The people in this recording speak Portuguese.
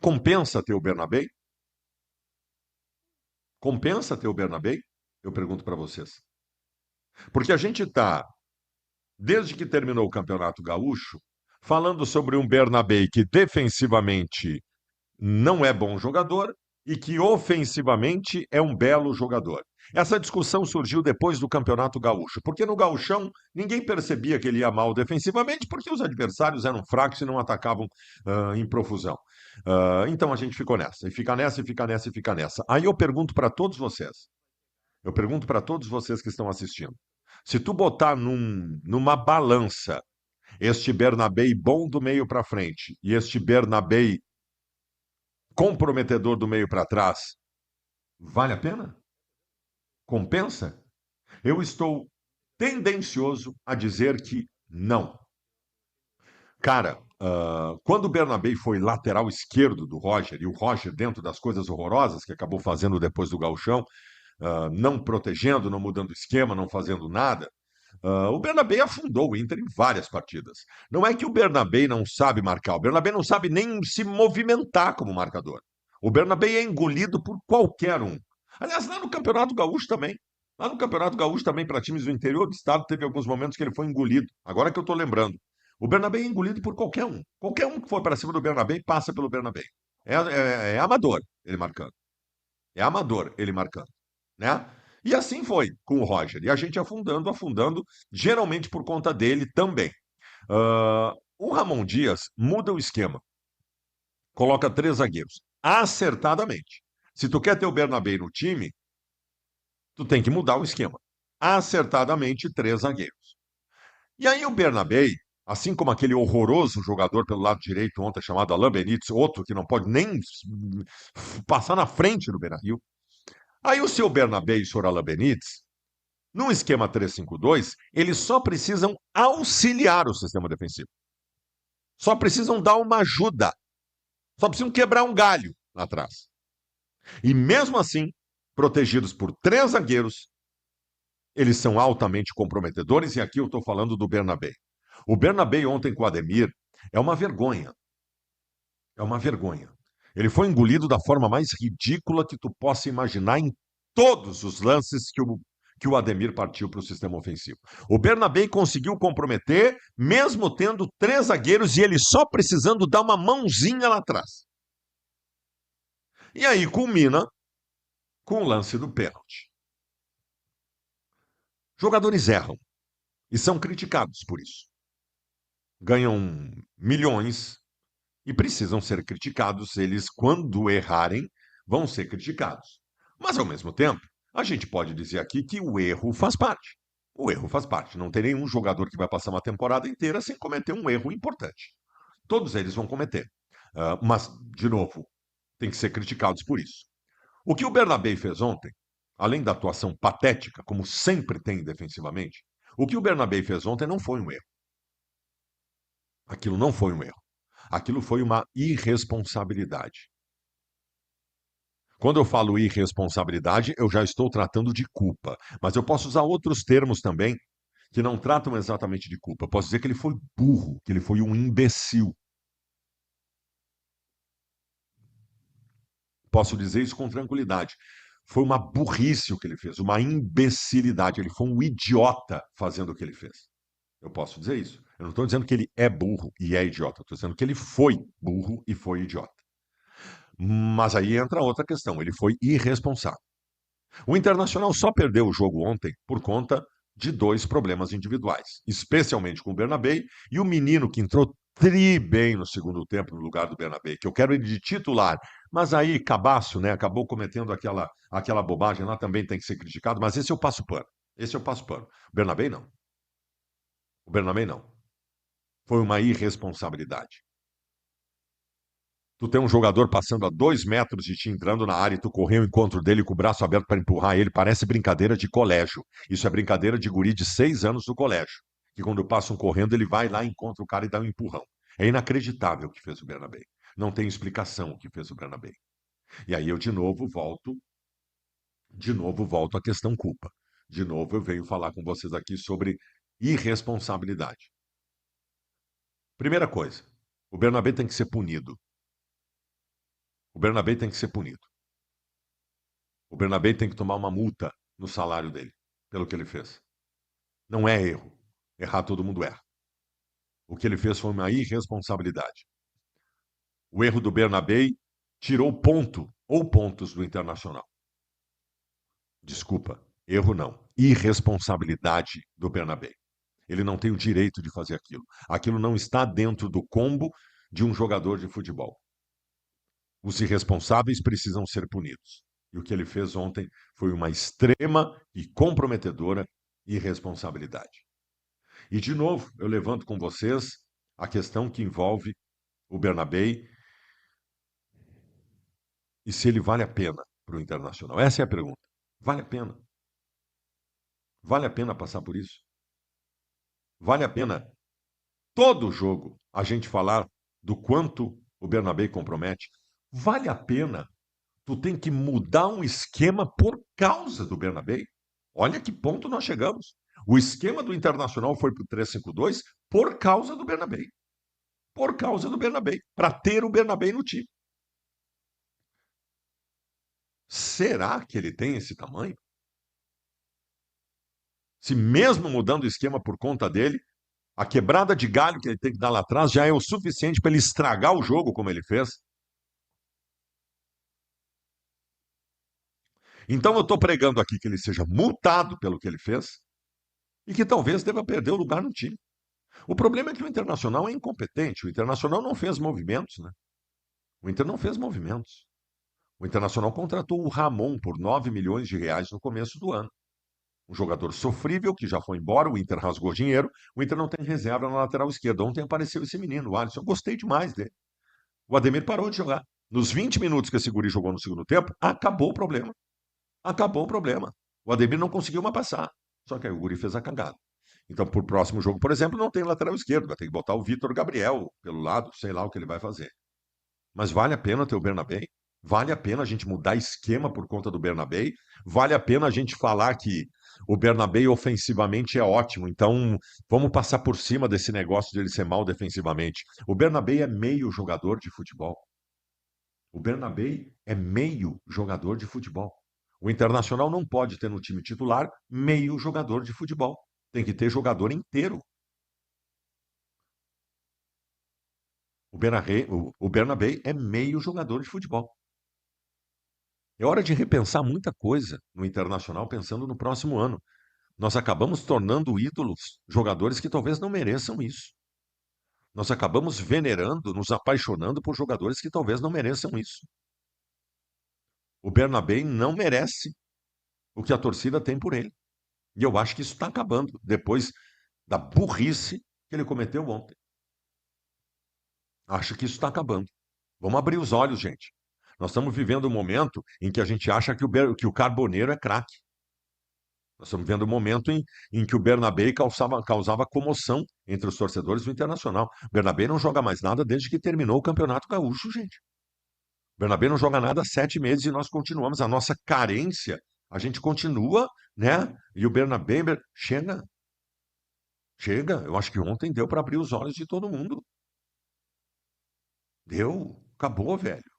Compensa ter o Bernabéu? Compensa ter o Bernabéu? Eu pergunto para vocês. Porque a gente está, desde que terminou o Campeonato Gaúcho, falando sobre um Bernabéu que defensivamente não é bom jogador e que ofensivamente é um belo jogador. Essa discussão surgiu depois do Campeonato Gaúcho, porque no Gauchão ninguém percebia que ele ia mal defensivamente, porque os adversários eram fracos e não atacavam em profusão. Então a gente ficou nessa, e fica nessa, e fica nessa, e fica nessa. Aí eu pergunto para todos vocês que estão assistindo, se tu botar numa balança este Bernabéu bom do meio para frente e este Bernabéu comprometedor do meio para trás, vale a pena? Compensa? Eu estou tendencioso a dizer que não. Cara, quando o Bernabéu foi lateral esquerdo do Roger, e o Roger, dentro das coisas horrorosas que acabou fazendo depois do gauchão, não protegendo, não mudando esquema, não fazendo nada, o Bernabéu afundou o Inter em várias partidas. Não é que o Bernabéu não sabe marcar, o Bernabéu não sabe nem se movimentar como marcador. O Bernabéu é engolido por qualquer um. Aliás, lá no Campeonato Gaúcho também. Lá no Campeonato Gaúcho também, para times do interior do estado, teve alguns momentos que ele foi engolido. Agora que eu estou lembrando. O Bernabéu é engolido por qualquer um. Qualquer um que for para cima do Bernabéu passa pelo Bernabéu. É amador ele marcando. É amador ele marcando, né? E assim foi com o Roger. E a gente afundando, afundando, geralmente por conta dele também. O Ramon Dias muda o esquema, coloca três zagueiros, acertadamente. Se tu quer ter o Bernabéu no time, tu tem que mudar o esquema. Acertadamente, três zagueiros. E aí o Bernabéu, assim como aquele horroroso jogador pelo lado direito ontem chamado Alain Benítez, outro que não pode nem passar na frente do Beira-Rio. Aí o seu Bernabéu e o senhor Alain Benítez, no esquema 3-5-2, eles só precisam auxiliar o sistema defensivo. Só precisam dar uma ajuda. Só precisam quebrar um galho lá atrás. E mesmo assim, protegidos por três zagueiros, eles são altamente comprometedores, e aqui eu estou falando do Bernabéu. O Bernabéu ontem com o Ademir é uma vergonha. É uma vergonha. Ele foi engolido da forma mais ridícula que tu possa imaginar em todos os lances que o Ademir partiu para o sistema ofensivo. O Bernabéu conseguiu comprometer, mesmo tendo três zagueiros e ele só precisando dar uma mãozinha lá atrás. E aí culmina com o lance do pênalti. Jogadores erram e são criticados por isso. Ganham milhões e precisam ser criticados. Eles, quando errarem, vão ser criticados. Mas, ao mesmo tempo, a gente pode dizer aqui que o erro faz parte. O erro faz parte. Não tem nenhum jogador que vai passar uma temporada inteira sem cometer um erro importante. Todos eles vão cometer. Mas, de novo, tem que ser criticados por isso. O que o Bernabéu fez ontem, além da atuação patética, como sempre tem defensivamente, o que o Bernabéu fez ontem não foi um erro. Aquilo não foi um erro. Aquilo foi uma irresponsabilidade. Quando eu falo irresponsabilidade, eu já estou tratando de culpa. Mas eu posso usar outros termos também que não tratam exatamente de culpa. Eu posso dizer que ele foi burro, que ele foi um imbecil. Posso dizer isso com tranquilidade. Foi uma burrice o que ele fez, uma imbecilidade. Ele foi um idiota fazendo o que ele fez. Eu posso dizer isso. Eu não estou dizendo que ele é burro e é idiota. Estou dizendo que ele foi burro e foi idiota. Mas aí entra outra questão. Ele foi irresponsável. O Internacional só perdeu o jogo ontem por conta de dois problemas individuais, especialmente com o Bernabéu e o menino que entrou tri bem no segundo tempo no lugar do Bernabéu, que eu quero ele de titular. Mas aí, Cabaço, né, acabou cometendo aquela bobagem lá, também tem que ser criticado, mas esse eu passo pano. Esse eu passo pano. O Bernabéu não. O Bernabéu não. Foi uma irresponsabilidade. Tu tem um jogador passando a 2 metros de ti entrando na área e tu correr ao encontro dele com o braço aberto para empurrar ele, parece brincadeira de colégio. Isso é brincadeira de guri de 6 anos do colégio. Que quando passam correndo, ele vai lá, encontra o cara e dá um empurrão. É inacreditável o que fez o Bernabéu. Não tem explicação o que fez o Bernabéu. E aí eu de novo volto à questão culpa. De novo eu venho falar com vocês aqui sobre irresponsabilidade. Primeira coisa, o Bernabéu tem que ser punido. O Bernabé tem que ser punido. O Bernabé tem que tomar uma multa no salário dele, pelo que ele fez. Não é erro. Errar todo mundo erra. O que ele fez foi uma irresponsabilidade. O erro do Bernabé tirou ponto ou pontos do Internacional. Desculpa, erro não. Irresponsabilidade do Bernabé. Ele não tem o direito de fazer aquilo. Aquilo não está dentro do combo de um jogador de futebol. Os irresponsáveis precisam ser punidos. E o que ele fez ontem foi uma extrema e comprometedora irresponsabilidade. E, de novo, eu levanto com vocês a questão que envolve o Bernabé e se ele vale a pena para o Internacional. Essa é a pergunta. Vale a pena? Vale a pena passar por isso? Vale a pena todo jogo a gente falar do quanto o Bernabé compromete? Vale a pena tu tem que mudar um esquema por causa do Bernabé? Olha que ponto nós chegamos. O esquema do Internacional foi para o 3-5-2 por causa do Bernabé. Por causa do Bernabé. Para ter o Bernabé no time. Será que ele tem esse tamanho? Se mesmo mudando o esquema por conta dele, a quebrada de galho que ele tem que dar lá atrás já é o suficiente para ele estragar o jogo como ele fez? Então eu estou pregando aqui que ele seja multado pelo que ele fez e que talvez deva perder o lugar no time. O problema é que o Internacional é incompetente. O Internacional não fez movimentos, né? O Inter não fez movimentos. O Internacional contratou o Ramon por 9 milhões de reais no começo do ano. Um jogador sofrível que já foi embora, o Inter rasgou dinheiro, o Inter não tem reserva na lateral esquerda. Ontem apareceu esse menino, o Alisson. Eu gostei demais dele. O Ademir parou de jogar. Nos 20 minutos que esse guri jogou no segundo tempo, acabou o problema. Acabou o problema. O Ademir não conseguiu mais passar. Só que aí o guri fez a cagada. Então, por próximo jogo, por exemplo, não tem lateral esquerdo. Vai ter que botar o Vitor Gabriel pelo lado, sei lá o que ele vai fazer. Mas vale a pena ter o Bernabé? Vale a pena a gente mudar esquema por conta do Bernabé? Vale a pena a gente falar que o Bernabé ofensivamente é ótimo, então vamos passar por cima desse negócio de ele ser mal defensivamente. O Bernabé é meio jogador de futebol. O Bernabé é meio jogador de futebol. O Internacional não pode ter no time titular meio jogador de futebol. Tem que ter jogador inteiro. O Bernabé é meio jogador de futebol. É hora de repensar muita coisa no Internacional, pensando no próximo ano. Nós acabamos tornando ídolos jogadores que talvez não mereçam isso. Nós acabamos venerando, nos apaixonando por jogadores que talvez não mereçam isso. O Bernabé não merece o que a torcida tem por ele. E eu acho que isso está acabando, depois da burrice que ele cometeu ontem. Acho que isso está acabando. Vamos abrir os olhos, gente. Nós estamos vivendo um momento em que a gente acha que o Carboneiro é craque. Nós estamos vendo um momento em que o Bernabé causava comoção entre os torcedores do Internacional. O Bernabé não joga mais nada desde que terminou o Campeonato Gaúcho, gente. O Bernabé não joga nada há 7 meses e nós continuamos. A nossa carência, a gente continua, né? E o Bernabé chega. Chega. Eu acho que ontem deu para abrir os olhos de todo mundo. Deu. Acabou, velho.